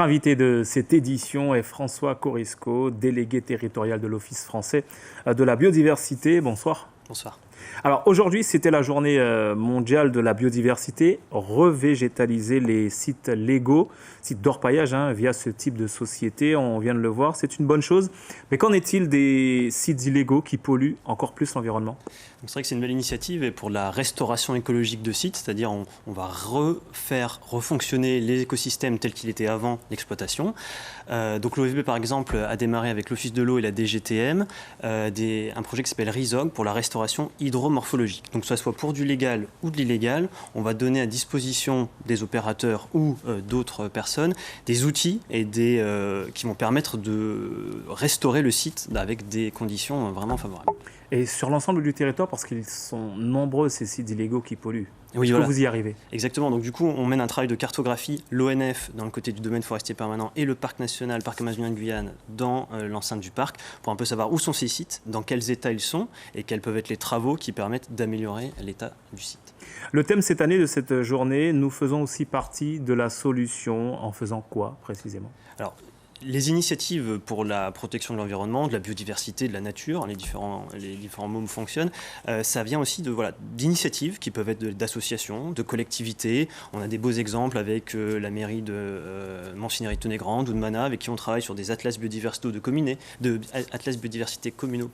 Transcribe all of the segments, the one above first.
Invité de cette édition est François Corisco, délégué territorial de l'Office français de la biodiversité. Bonsoir. Bonsoir. Alors aujourd'hui, c'était la journée mondiale de la biodiversité. Revégétaliser les sites légaux, sites d'orpaillage via ce type de société, on vient de le voir, c'est une bonne chose. Mais qu'en est-il des sites illégaux qui polluent encore plus l'environnement ? C'est vrai que c'est une belle initiative et pour la restauration écologique de sites, c'est-à-dire on va refonctionner les écosystèmes tels qu'il était avant l'exploitation. Donc l'OFB par exemple a démarré avec l'Office de l'eau et la DGTM un projet qui s'appelle RISOG pour la restauration hydromorphologique. Donc que ce soit pour du légal ou de l'illégal, on va donner à disposition des opérateurs ou d'autres personnes des outils et qui vont permettre de restaurer le site avec des conditions vraiment favorables. Et sur l'ensemble du territoire, parce qu'ils sont nombreux ces sites illégaux qui polluent. Oui, voilà. Vous y arrivez. Exactement. Donc du coup, on mène un travail de cartographie, l'ONF dans le côté du domaine forestier permanent et le parc national, parc amazonien de Guyane dans l'enceinte du parc, pour un peu savoir où sont ces sites, dans quels états ils sont et quels peuvent être les travaux qui permettent d'améliorer l'état du site. Le thème cette année de cette journée, nous faisons aussi partie de la solution. En faisant quoi précisément ? Alors, les initiatives pour la protection de l'environnement, de la biodiversité, de la nature, les différents mots fonctionnent, ça vient aussi d'initiatives qui peuvent être d'associations, de collectivités. On a des beaux exemples avec la mairie de Monsigny-Tonnet-Grande ou de Mana, avec qui on travaille sur des atlas biodiversité communaux,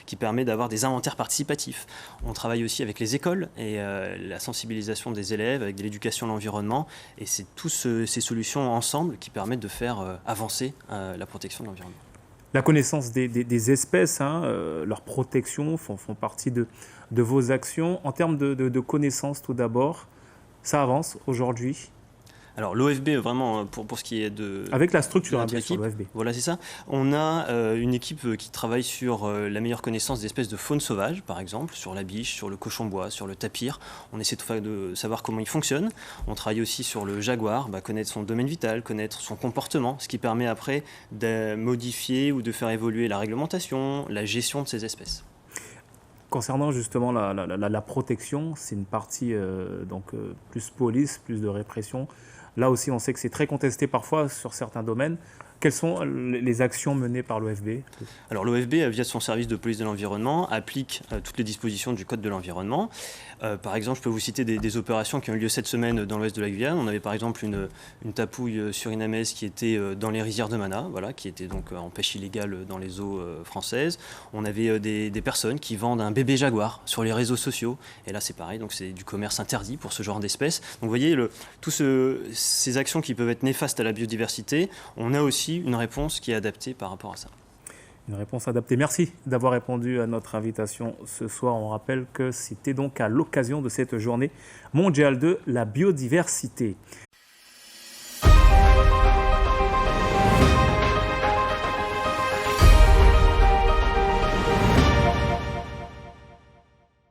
qui permet d'avoir des inventaires participatifs. On travaille aussi avec les écoles et la sensibilisation des élèves, avec de l'éducation à l'environnement. Et c'est toutes ces solutions ensemble qui permettent de faire avancer la protection de l'environnement. La connaissance des espèces, leur protection font partie de vos actions. En termes de connaissances, tout d'abord, ça avance aujourd'hui ? Alors l'OFB, vraiment, pour ce qui est de... Avec la structure, bien sûr, l'OFB. Voilà, c'est ça. On a une équipe qui travaille sur la meilleure connaissance d'espèces de faune sauvage, par exemple, sur la biche, sur le cochon-bois, sur le tapir. On essaie de savoir comment il fonctionne. On travaille aussi sur le jaguar, connaître son domaine vital, connaître son comportement, ce qui permet après de modifier ou de faire évoluer la réglementation, la gestion de ces espèces. Concernant justement la protection, c'est une partie plus police, plus de répression. Là aussi, on sait que c'est très contesté parfois sur certains domaines. Quelles sont les actions menées par l'OFB ? Alors l'OFB, via son service de police de l'environnement, applique toutes les dispositions du Code de l'environnement. Par exemple, je peux vous citer des opérations qui ont eu lieu cette semaine dans l'ouest de la Guyane. On avait par exemple une tapouille surinamaise qui était dans les rizières de Mana, qui était donc en pêche illégale dans les eaux françaises. On avait des personnes qui vendent un bébé jaguar sur les réseaux sociaux. Et là, c'est pareil, donc c'est du commerce interdit pour ce genre d'espèces. Donc vous voyez, toutes ces actions qui peuvent être néfastes à la biodiversité, on a aussi une réponse qui est adaptée par rapport à ça. Une réponse adaptée. Merci d'avoir répondu à notre invitation ce soir. On rappelle que c'était donc à l'occasion de cette journée mondiale de la biodiversité.